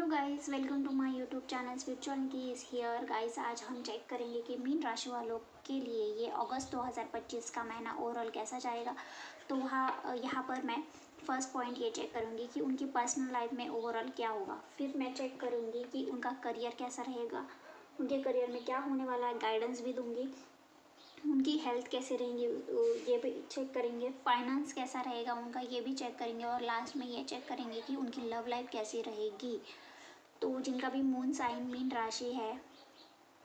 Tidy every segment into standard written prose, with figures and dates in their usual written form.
Hello guys, welcome to my YouTube channel spiritual key is here. Guys, आज हम check करेंगे कि mean राशि वालों के लिए ये अगस्त 2025 का महीना ओवरऑल कैसा जाएगा। तो यहाँ पर मैं फर्स्ट पॉइंट ये चेक करूँगी कि उनकी पर्सनल लाइफ में ओवरऑल क्या होगा। फिर मैं चेक करूँगी कि उनका करियर कैसा रहेगा, उनके करियर में क्या होने वाला है, गाइडेंस भी दूँगी। उनकी हेल्थ कैसे रहेंगी ये भी चेक करेंगे। फाइनेंस कैसा रहेगा उनका, ये भी चेक करेंगे। और लास्ट में ये चेक करेंगे कि उनकी लव लाइफ कैसी रहेगी। तो जिनका भी मून साइन मीन राशि है,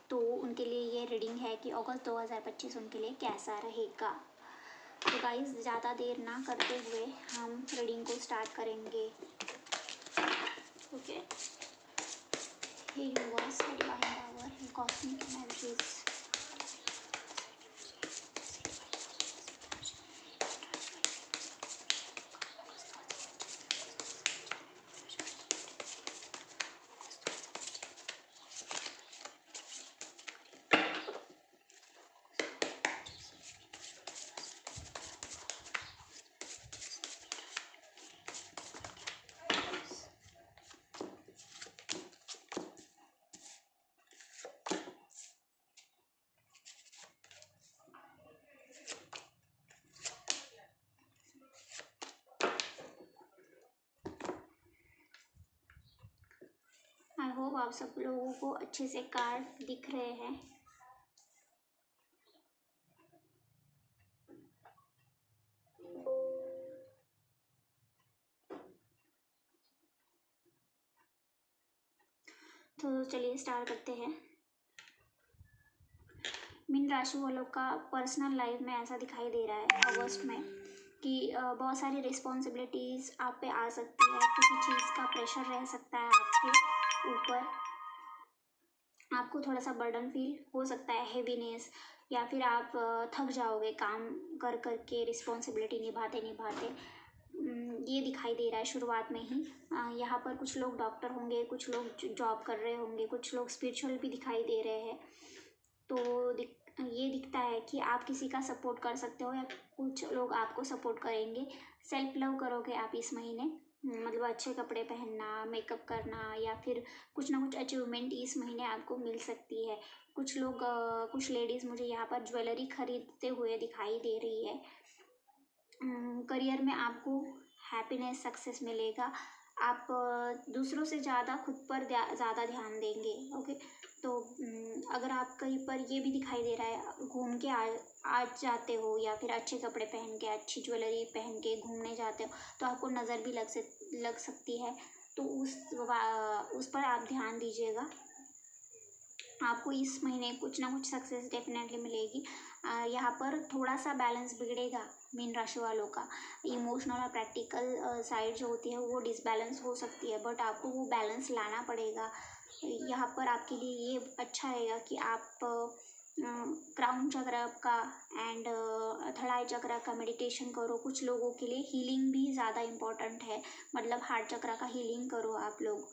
तो उनके लिए ये रीडिंग है कि अगस्त 2025 उनके लिए कैसा रहेगा। तो गाइस, ज़्यादा देर ना करते हुए हम रीडिंग को स्टार्ट करेंगे। Okay, hey universe, divine power, cosmic energies, I hope आप सब लोगों को अच्छे से कार्ड दिख रहे हैं। तो चलिए स्टार्ट करते हैं। मीन राशि वालों का पर्सनल लाइफ में ऐसा दिखाई दे रहा है अगस्त में कि बहुत सारी रिस्पॉन्सिबिलिटीज़ आप पे आ सकती है। किसी चीज़ का प्रेशर रह सकता है आपके ऊपर, आपको थोड़ा सा बर्डन फील हो सकता है, हेवीनेस, या फिर आप थक जाओगे काम कर कर के, रिस्पॉन्सिबिलिटी निभाते निभाते। ये दिखाई दे रहा है शुरुआत में ही। यहाँ पर कुछ लोग डॉक्टर होंगे, कुछ लोग जॉब कर रहे होंगे, कुछ लोग स्पिरिचुअल भी दिखाई दे रहे हैं। तो ये दिखता है कि आप किसी का सपोर्ट कर सकते हो या कुछ लोग आपको सपोर्ट करेंगे। सेल्फ लव करोगे आप इस महीने, मतलब अच्छे कपड़े पहनना, मेकअप करना, या फिर कुछ ना कुछ अचीवमेंट इस महीने आपको मिल सकती है। कुछ लोग कुछ लेडीज़ मुझे यहाँ पर ज्वेलरी खरीदते हुए दिखाई दे रही है। करियर में आपको हैप्पीनेस, सक्सेस मिलेगा। आप दूसरों से ज़्यादा खुद पर ज़्यादा ध्यान देंगे। ओके, तो अगर आप कहीं पर ये भी दिखाई दे रहा है, घूम के आ जाते हो या फिर अच्छे कपड़े पहन के, अच्छी ज्वेलरी पहन के घूमने जाते हो, तो आपको नज़र भी लग सकती है। तो उस पर आप ध्यान दीजिएगा। आपको इस महीने कुछ ना कुछ सक्सेस डेफिनेटली मिलेगी। यहाँ पर थोड़ा सा बैलेंस बिगड़ेगा मीन राशि वालों का। इमोशनल और प्रैक्टिकल साइड जो होती है वो डिसबैलेंस हो सकती है, बट आपको वो बैलेंस लाना पड़ेगा। यहाँ पर आपके लिए ये अच्छा रहेगा कि आप क्राउन चक्र का एंड थर्ड आई चक्र का मेडिटेशन करो। कुछ लोगों के लिए हीलिंग भी ज़्यादा इम्पोर्टेंट है, मतलब हार्ट चक्र का हीलिंग करो आप लोग।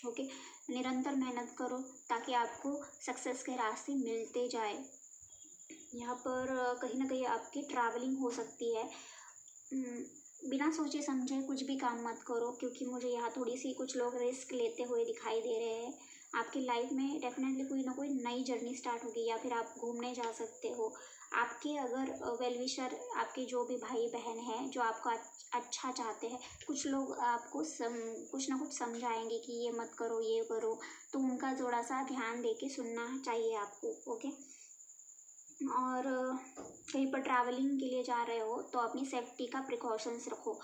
ओके, निरंतर मेहनत करो ताकि आपको सक्सेस के रास्ते मिलते जाए। यहाँ पर कहीं ना कहीं आपकी ट्रैवलिंग हो सकती है। बिना सोचे समझे कुछ भी काम मत करो, क्योंकि मुझे यहाँ थोड़ी सी कुछ लोग रिस्क लेते हुए दिखाई दे रहे हैं। आपकी लाइफ में डेफिनेटली कोई ना कोई नई जर्नी स्टार्ट होगी, या फिर आप घूमने जा सकते हो। आपके अगर वेल विशर, आपके जो भी भाई बहन हैं जो आपका अच्छा चाहते हैं, कुछ लोग आपको कुछ ना कुछ समझाएंगे कि ये मत करो, ये करो। तो उनका थोड़ा सा ध्यान दे के सुनना चाहिए आपको। ओके, और कहीं पर ट्रैवलिंग के लिए जा रहे हो तो अपनी सेफ्टी का प्रिकॉशंस रखो।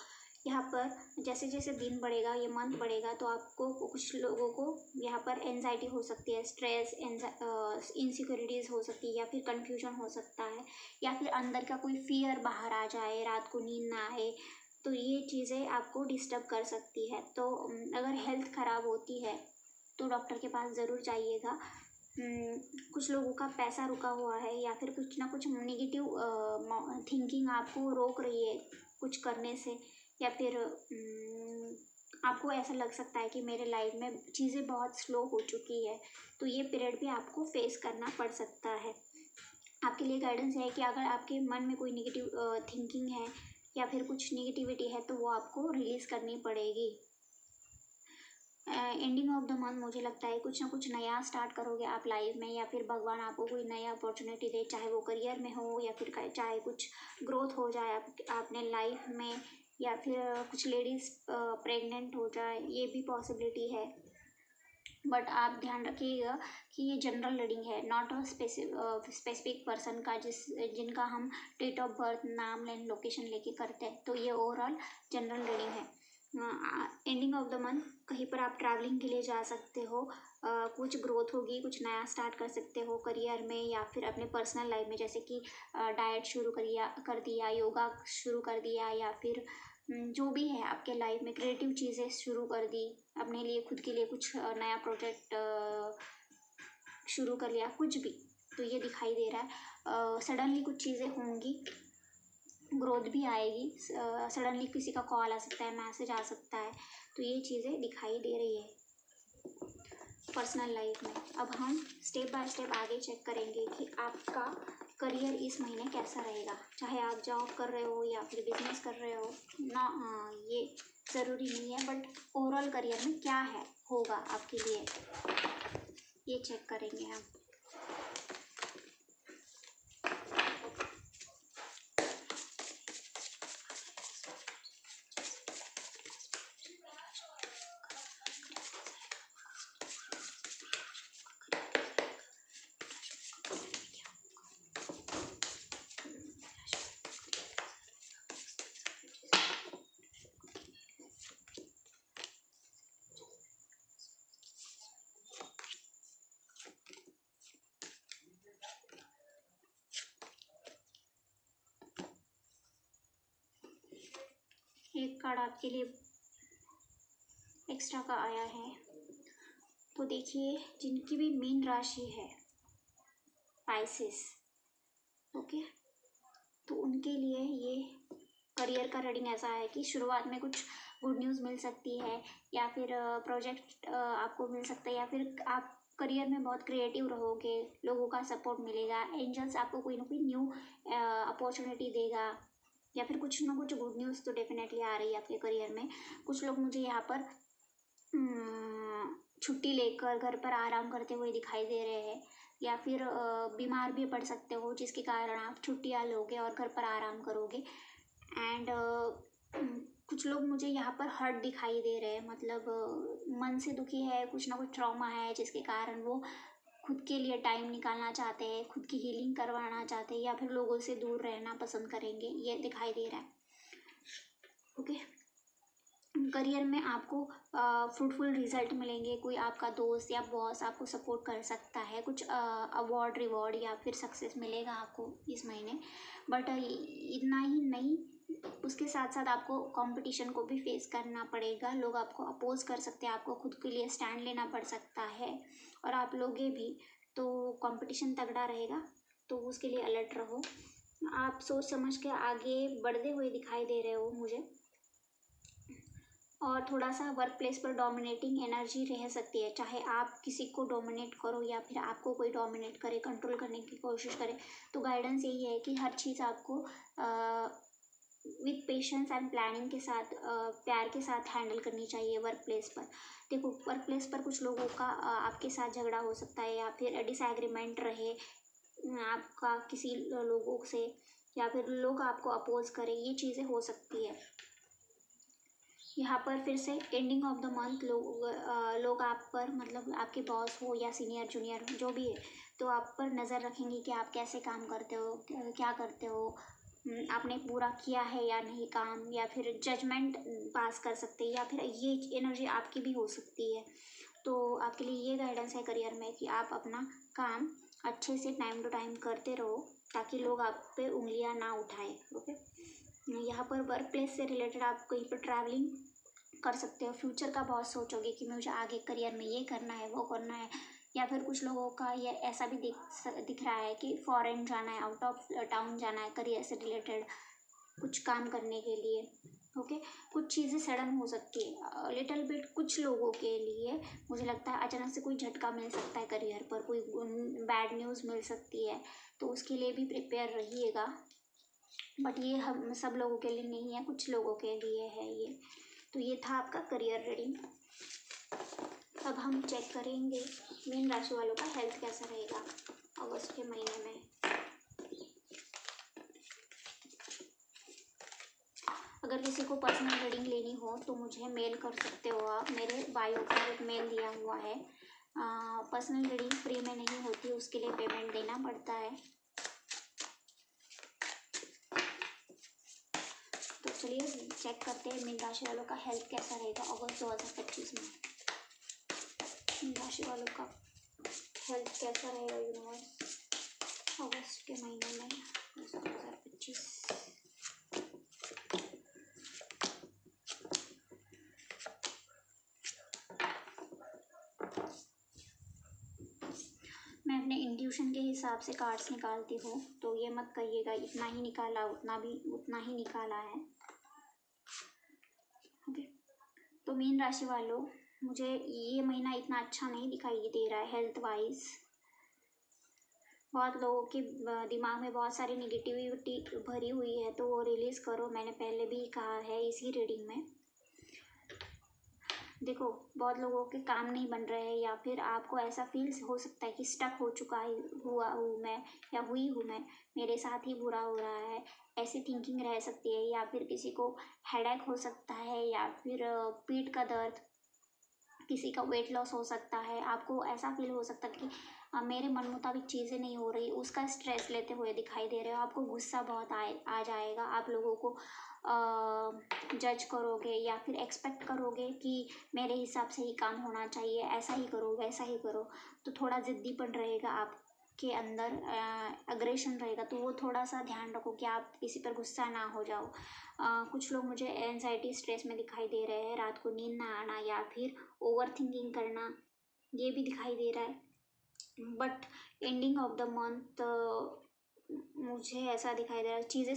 यहाँ पर जैसे जैसे दिन बढ़ेगा, ये मंथ बढ़ेगा, तो आपको कुछ लोगों को यहाँ पर एनजाइटी हो सकती है, स्ट्रेस, इनसिक्योरिटीज़ हो सकती है, या फिर कंफ्यूजन हो सकता है, या फिर अंदर का कोई फियर बाहर आ जाए, रात को नींद ना आए। तो ये चीज़ें आपको डिस्टर्ब कर सकती है। तो अगर हेल्थ ख़राब होती है तो डॉक्टर के पास ज़रूर जाइएगा। कुछ लोगों का पैसा रुका हुआ है, या फिर कुछ ना कुछ नेगेटिव थिंकिंग आपको रोक रही है कुछ करने से, या फिर आपको ऐसा लग सकता है कि मेरे लाइफ में चीज़ें बहुत स्लो हो चुकी है। तो ये पीरियड भी आपको फेस करना पड़ सकता है। आपके लिए गाइडेंस है कि अगर आपके मन में कोई नेगेटिव थिंकिंग है या फिर कुछ नेगेटिविटी है, तो वो आपको रिलीज़ करनी पड़ेगी। एंडिंग ऑफ द मंथ मुझे लगता है कुछ ना कुछ नया स्टार्ट करोगे आप लाइफ में, या फिर भगवान आपको कोई नया अपॉर्चुनिटी दे, चाहे वो करियर में हो या फिर चाहे कुछ ग्रोथ हो जाए अपने लाइफ में, या फिर कुछ लेडीज़ प्रेग्नेंट हो जाए, ये भी पॉसिबिलिटी है। बट आप ध्यान रखिएगा कि ये जनरल रीडिंग है, नॉट अ स्पेसिफिक पर्सन का जिनका हम डेट ऑफ बर्थ, नाम एंड लोकेशन लेके करते हैं। तो ये ओवरऑल जनरल रीडिंग है। एंडिंग ऑफ द मंथ कहीं पर आप ट्रैवलिंग के लिए जा सकते हो, कुछ ग्रोथ होगी, कुछ नया स्टार्ट कर सकते हो करियर में या फिर अपने पर्सनल लाइफ में, जैसे कि डाइट शुरू कर दिया, योगा शुरू कर दिया, या फिर जो भी है आपके लाइफ में क्रिएटिव चीज़ें शुरू कर दी, अपने लिए खुद के लिए कुछ नया प्रोजेक्ट शुरू कर लिया, कुछ भी। तो ये दिखाई दे रहा है सडनली कुछ चीज़ें होंगी, ग्रोथ भी आएगी, सडनली किसी का कॉल आ सकता है, मैसेज आ सकता है। तो ये चीज़ें दिखाई दे रही है पर्सनल लाइफ में। अब हम स्टेप बाय स्टेप आगे चेक करेंगे कि आपका करियर इस महीने कैसा रहेगा, चाहे आप जॉब कर रहे हो या फिर बिजनेस कर रहे हो ना, ये ज़रूरी नहीं है, बट ओवरऑल करियर में क्या है होगा आपके लिए, ये चेक करेंगे हम। एक कार्ड आपके लिए एक्स्ट्रा का आया है। तो देखिए, जिनकी भी मीन राशि है पाइसेस, ओके, तो उनके लिए ये करियर का रीडिंग ऐसा है कि शुरुआत में कुछ गुड न्यूज़ मिल सकती है, या फिर प्रोजेक्ट आपको मिल सकता है, या फिर आप करियर में बहुत क्रिएटिव रहोगे, लोगों का सपोर्ट मिलेगा, एंजल्स आपको कोई ना कोई न्यू अपॉर्चुनिटी देगा, या फिर कुछ ना कुछ गुड न्यूज़ तो डेफिनेटली आ रही है आपके करियर में। कुछ लोग मुझे यहाँ पर छुट्टी लेकर घर पर आराम करते हुए दिखाई दे रहे हैं, या फिर बीमार भी पड़ सकते हो, जिसके कारण आप छुट्टियाँ लोगे और घर पर आराम करोगे। एंड कुछ लोग मुझे यहाँ पर हर्ट दिखाई दे रहे हैं, मतलब मन से दुखी है, कुछ ना कुछ ट्रॉमा है, जिसके कारण वो खुद के लिए टाइम निकालना चाहते हैं, खुद की हीलिंग करवाना चाहते हैं, या फिर लोगों से दूर रहना पसंद करेंगे, ये दिखाई दे रहा है। ओके, करियर में आपको फ्रूटफुल रिजल्ट मिलेंगे, कोई आपका दोस्त या बॉस आपको सपोर्ट कर सकता है, कुछ अवार्ड रिवॉर्ड या फिर सक्सेस मिलेगा आपको इस महीने। बट इतना ही नहीं, उसके साथ साथ आपको कंपटीशन को भी फेस करना पड़ेगा, लोग आपको अपोज कर सकते हैं, आपको खुद के लिए स्टैंड लेना पड़ सकता है, और आप लोगे भी, तो कंपटीशन तगड़ा रहेगा, तो उसके लिए अलर्ट रहो। आप सोच समझ के आगे बढ़ते हुए दिखाई दे रहे हो मुझे, और थोड़ा सा वर्क प्लेस पर डोमिनेटिंग एनर्जी रह सकती है, चाहे आप किसी को डोमिनेट करो या फिर आपको कोई डोमिनेट करे, कंट्रोल करने की कोशिश करे। तो गाइडेंस यही है कि हर चीज़ आपको विथ पेशेंस एंड प्लानिंग के साथ, प्यार के साथ हैंडल करनी चाहिए वर्क प्लेस पर। देखो, वर्क प्लेस पर कुछ लोगों का आपके साथ झगड़ा हो सकता है, या फिर डिसएग्रीमेंट रहे आपका किसी लोगों से, या फिर लोग आपको अपोज करें, ये चीज़ें हो सकती है। यहाँ पर फिर से एंडिंग ऑफ द मंथ लोग आप पर, मतलब आपके बॉस हो या सीनियर जूनियर जो भी है, तो आप पर नज़र रखेंगे कि आप कैसे काम करते हो, क्या करते हो, आपने पूरा किया है या नहीं काम, या फिर जजमेंट पास कर सकते हैं, या फिर ये एनर्जी आपकी भी हो सकती है। तो आपके लिए ये गाइडेंस है करियर में कि आप अपना काम अच्छे से टाइम टू टाइम करते रहो, ताकि लोग आप पे उंगलियां ना उठाएं। ओके, यहाँ पर वर्क प्लेस से रिलेटेड आप कहीं पर ट्रैवलिंग कर सकते हो, फ्यूचर का बहुत सोचोगे कि मुझे आगे करियर में ये करना है, वो करना है, या फिर कुछ लोगों का ये ऐसा भी दिख रहा है कि फॉरेन जाना है, आउट ऑफ टाउन जाना है करियर से रिलेटेड कुछ काम करने के लिए। ओके, कुछ चीज़ें सडन हो सकती है लिटिल बिट, कुछ लोगों के लिए मुझे लगता है अचानक से कोई झटका मिल सकता है करियर पर, कोई बैड न्यूज़ मिल सकती है, तो उसके लिए भी प्रिपेयर रहिएगा। बट ये हम सब लोगों के लिए नहीं है, कुछ लोगों के लिए है ये। तो ये था आपका करियर रीडिंग। हम चेक करेंगे मीन राशि वालों का हेल्थ कैसा रहेगा अगस्त के महीने में। अगर किसी को पर्सनल रीडिंग लेनी हो तो मुझे मेल कर सकते हो आप, मेरे बायो पर एक मेल दिया हुआ है। पर्सनल रीडिंग फ्री में नहीं होती, उसके लिए पेमेंट देना पड़ता है। तो चलिए चेक करते हैं मीन राशि वालों का हेल्थ कैसा रहेगा अगस्त 2025 में। मीन राशि वालों का हेल्थ कैसा रहेगा यूनिवर्स अगस्त के महीने में 2025। मैं अपने इंट्यूशन के हिसाब से कार्ड्स निकालती हूँ, तो ये मत कहिएगा इतना ही निकाला, उतना ही निकाला है। ओके, तो मीन राशि वालों, मुझे ये महीना इतना अच्छा नहीं दिखाई दे रहा है हेल्थ वाइज। बहुत लोगों के दिमाग में बहुत सारी निगेटिविटी भरी हुई है, तो वो रिलीज़ करो। मैंने पहले भी कहा है इसी रीडिंग में। देखो, बहुत लोगों के काम नहीं बन रहे हैं, या फिर आपको ऐसा फील हो सकता है कि स्टक हो चुका है, हुआ हूँ मैं या हुई हूँ मैं, मेरे साथ ही बुरा हो रहा है, ऐसी थिंकिंग रह सकती है। या फिर किसी को हेडेक हो सकता है, या फिर पीठ का दर्द, किसी का वेट लॉस हो सकता है। आपको ऐसा फील हो सकता है कि मेरे मन मुताबिक चीज़ें नहीं हो रही, उसका स्ट्रेस लेते हुए दिखाई दे रहे हो। आपको गुस्सा बहुत आ जाएगा, आप लोगों को जज करोगे या फिर एक्सपेक्ट करोगे कि मेरे हिसाब से ही काम होना चाहिए, ऐसा ही करो वैसा ही करो। तो थोड़ा ज़िद्दीपन रहेगा आपके अंदर, अग्रेशन रहेगा। तो वो थोड़ा सा ध्यान रखो कि आप किसी पर गुस्सा ना हो जाओ। कुछ लोग मुझे एंजाइटी स्ट्रेस में दिखाई दे रहे हैं, रात को नींद ना आना या फिर ओवर थिंकिंग करना, ये भी दिखाई दे रहा है। But ending of the month मुझे ऐसा दिखाई दे रहा है चीज़ें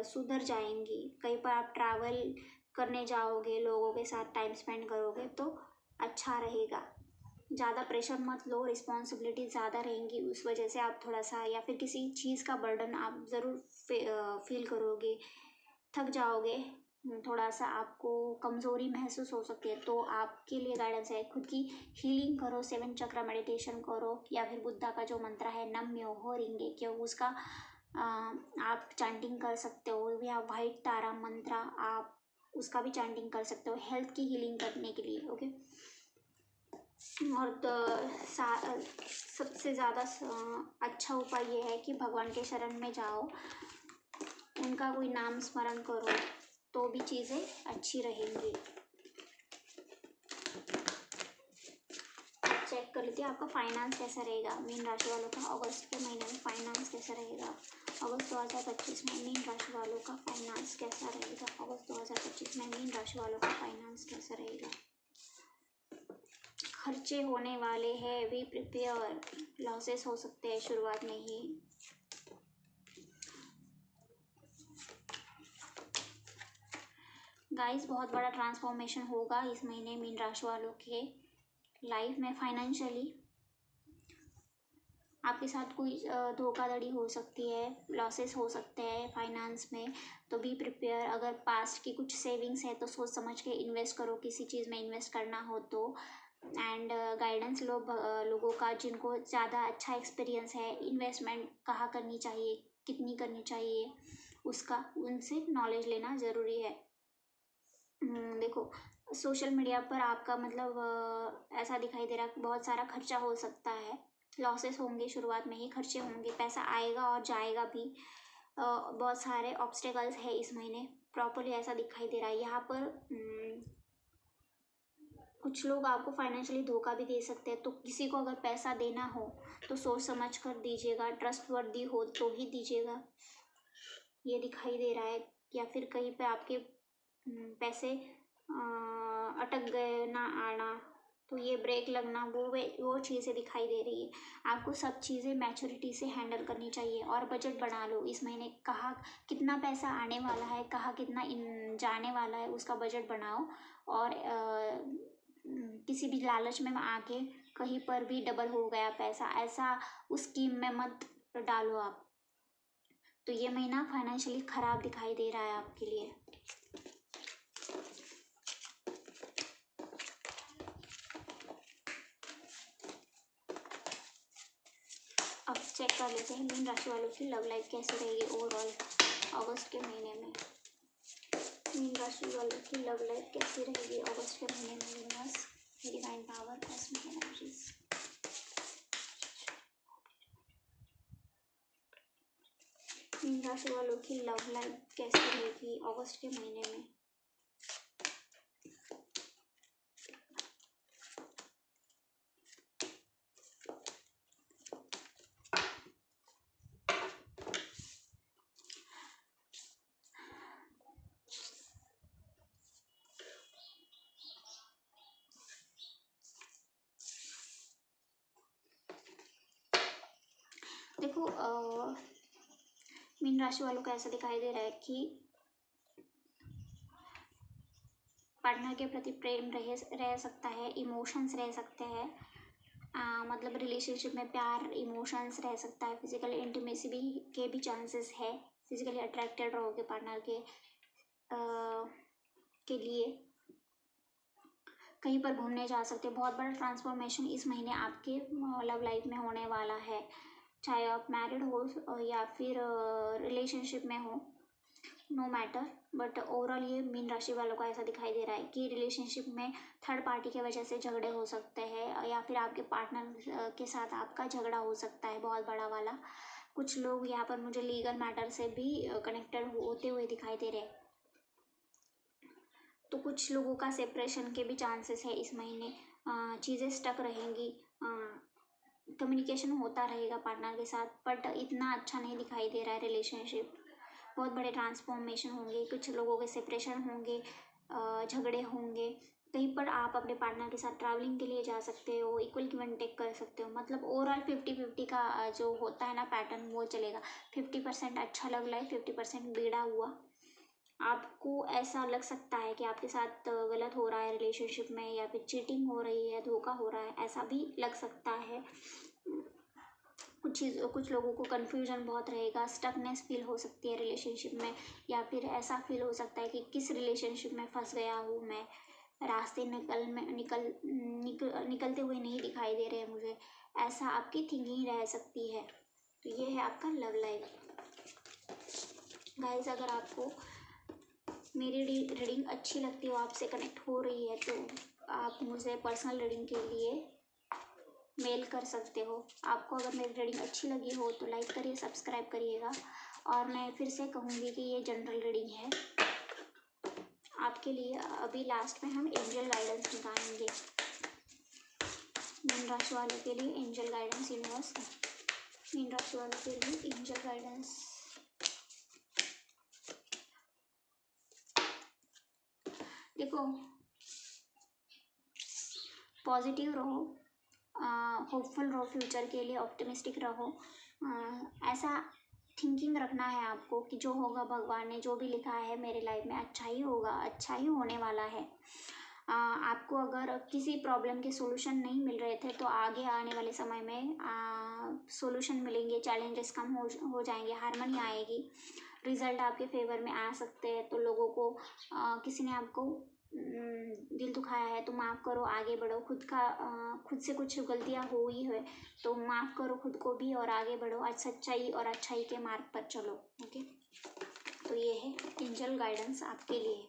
सुधर जाएंगी। कहीं पर आप ट्रैवल करने जाओगे, लोगों के साथ टाइम स्पेंड करोगे तो अच्छा रहेगा। ज़्यादा प्रेशर मत लो, रिस्पॉन्सिबिलिटी ज़्यादा रहेंगी, उस वजह से आप थोड़ा सा या फिर किसी चीज़ का बर्डन आप ज़रूर फील करोगे, थक जाओगे, थोड़ा सा आपको कमज़ोरी महसूस हो सकती है। तो आपके लिए गाइडेंस है, खुद की हीलिंग करो, 7 चक्र मेडिटेशन करो, या फिर बुद्धा का जो मंत्र है नम्यो रिंगे क्यों, उसका आप चैंटिंग कर सकते हो, या वाइट तारा मंत्र आप उसका भी चैंटिंग कर सकते हो हेल्थ की हीलिंग करने के लिए। ओके, और सबसे ज़्यादा अच्छा उपाय ये है कि भगवान के शरण में जाओ, उनका कोई नाम स्मरण करो, तो भी चीज़ें अच्छी रहेंगी। चेक कर लीजिए आपका फाइनेंस कैसा रहेगा मीन राशि वालों का अगस्त के महीने में। फाइनेंस कैसा रहेगा अगस्त 2025 में मीन राशि वालों का फाइनेंस कैसा रहेगा अगस्त 2025 में मीन राशि वालों का फाइनेंस कैसा रहेगा। खर्चे होने वाले हैं, भी प्रिपेयर, लॉसेस हो सकते हैं शुरुआत में ही। गाइस, बहुत बड़ा ट्रांसफॉर्मेशन होगा इस महीने मीन राशि वालों के लाइफ में। फाइनेंशियली आपके साथ कोई धोखाधड़ी हो सकती है, लॉसेस हो सकते हैं फाइनेंस में, तो बी प्रिपेयर। अगर पास्ट की कुछ सेविंग्स है तो सोच समझ के इन्वेस्ट करो, किसी चीज़ में इन्वेस्ट करना हो तो। एंड गाइडेंस लो लोगों का जिनको ज़्यादा अच्छा एक्सपीरियंस है, इन्वेस्टमेंट कहाँ करनी चाहिए, कितनी करनी चाहिए, उसका उनसे नॉलेज लेना ज़रूरी है। देखो, सोशल मीडिया पर आपका मतलब ऐसा दिखाई दे रहा है बहुत सारा खर्चा हो सकता है, लॉसेस होंगे, शुरुआत में ही खर्चे होंगे, पैसा आएगा और जाएगा भी। बहुत सारे ऑब्स्टेकल्स है इस महीने, प्रॉपरली ऐसा दिखाई दे रहा है यहाँ पर। कुछ लोग आपको फाइनेंशियली धोखा भी दे सकते हैं, तो किसी को अगर पैसा देना हो तो सोच समझ कर दीजिएगा, ट्रस्टवर्दी हो तो ही दीजिएगा, ये दिखाई दे रहा है। या फिर कहीं पे आपके पैसे अटक गए ना आना, तो ये ब्रेक लगना, वो चीज़ें दिखाई दे रही है। आपको सब चीज़ें मैच्योरिटी से हैंडल करनी चाहिए। और बजट बना लो इस महीने, कहाँ कितना पैसा आने वाला है, कहाँ कितना जाने वाला है, उसका बजट बनाओ। और किसी भी लालच में आके कहीं पर भी डबल हो गया पैसा, ऐसा उस स्कीम में मत डालो आप। तो ये महीना फाइनेंशियली ख़राब दिखाई दे रहा है आपके लिए। चेक कर लेते हैं मीन राशि वालों की लव लाइफ कैसी रहेगी ओवरऑल अगस्त के महीने में। मीन राशि वालों की लव लाइफ कैसी रहेगी अगस्त के महीने में universe, divine power, cosmic energies. Mean राशि वालों की लव लाइफ कैसी रहेगी अगस्त के महीने में। देखो मीन राशि वालों को ऐसा दिखाई दे रहा है कि पार्टनर के प्रति प्रेम रह सकता है, इमोशंस रह सकते हैं, मतलब रिलेशनशिप में प्यार इमोशंस रह सकता है, फिजिकल इंटीमेसी भी के भी चांसेस है, फिजिकली अट्रैक्टेड रहोगे पार्टनर के लिए, कहीं पर घूमने जा सकते हैं। बहुत बड़ा ट्रांसफॉर्मेशन इस महीने आपके लव लाइफ में होने वाला है, चाहे आप मैरिड हो या फिर रिलेशनशिप में हो, नो मैटर, बट ओवरऑल ये मीन राशि वालों को ऐसा दिखाई दे रहा है कि रिलेशनशिप में थर्ड पार्टी की वजह से झगड़े हो सकते हैं या फिर आपके पार्टनर के साथ आपका झगड़ा हो सकता है बहुत बड़ा वाला। कुछ लोग यहाँ पर मुझे लीगल मैटर से भी कनेक्टेड होते हुए दिखाई दे रहे हैं, तो कुछ लोगों का सेपरेशन के भी चांसेस है इस महीने। चीज़ें स्टक रहेंगी, कम्युनिकेशन होता रहेगा पार्टनर के साथ, बट इतना अच्छा नहीं दिखाई दे रहा है रिलेशनशिप। बहुत बड़े ट्रांसफॉर्मेशन होंगे, कुछ लोगों के सेपरेशन होंगे, झगड़े होंगे, कहीं पर आप अपने पार्टनर के साथ ट्रैवलिंग के लिए जा सकते हो, इक्वल गिव एंड टेक कर सकते हो, मतलब ओवरऑल 50-50 का जो होता है ना पैटर्न वो चलेगा। 50% अच्छा लग रहा है, 50% बिगड़ा हुआ। आपको ऐसा लग सकता है कि आपके साथ गलत हो रहा है रिलेशनशिप में, या फिर चीटिंग हो रही है, धोखा हो रहा है, ऐसा भी लग सकता है। कुछ लोगों को कन्फ्यूजन बहुत रहेगा, स्टकनेस फील हो सकती है रिलेशनशिप में, या फिर ऐसा फील हो सकता है कि किस रिलेशनशिप में फंस गया हूँ मैं, रास्ते निकलते हुए नहीं दिखाई दे रहे मुझे, ऐसा आपकी थिंकिंग रह सकती है। तो ये है आपका लव लाइफ। गाइस, अगर आपको मेरी रीडिंग अच्छी लगती हो, आपसे कनेक्ट हो रही है, तो आप मुझे पर्सनल रीडिंग के लिए मेल कर सकते हो। आपको अगर मेरी रीडिंग अच्छी लगी हो तो लाइक करिए, सब्सक्राइब करिएगा। और मैं फिर से कहूँगी कि ये जनरल रीडिंग है आपके लिए। अभी लास्ट में हम एंजल गाइडेंस निकालेंगे मीन राशि वालों के लिए। एंजल गाइडेंस यूनिवर्स, मीन राशि वालों के लिए एंजल गाइडेंस। देखो, पॉजिटिव रहो, होपफुल रहो, फ्यूचर के लिए ऑप्टिमिस्टिक रहो। ऐसा थिंकिंग रखना है आपको कि जो होगा भगवान ने जो भी लिखा है मेरे लाइफ में अच्छा ही होगा, अच्छा ही होने वाला है। आपको अगर किसी प्रॉब्लम के सॉल्यूशन नहीं मिल रहे थे तो आगे आने वाले समय में सॉल्यूशन मिलेंगे, चैलेंजेस कम हो जाएंगे, हार्मनी आएगी, रिजल्ट आपके फेवर में आ सकते हैं। तो लोगों को किसी ने आपको दिल दुखाया है तो माफ़ करो, आगे बढ़ो। खुद से कुछ गलतियाँ हुई है तो माफ़ करो खुद को भी और आगे बढ़ो, आज सच्चाई और अच्छाई के मार्ग पर चलो। ओके, तो ये है एंजल गाइडेंस आपके लिए।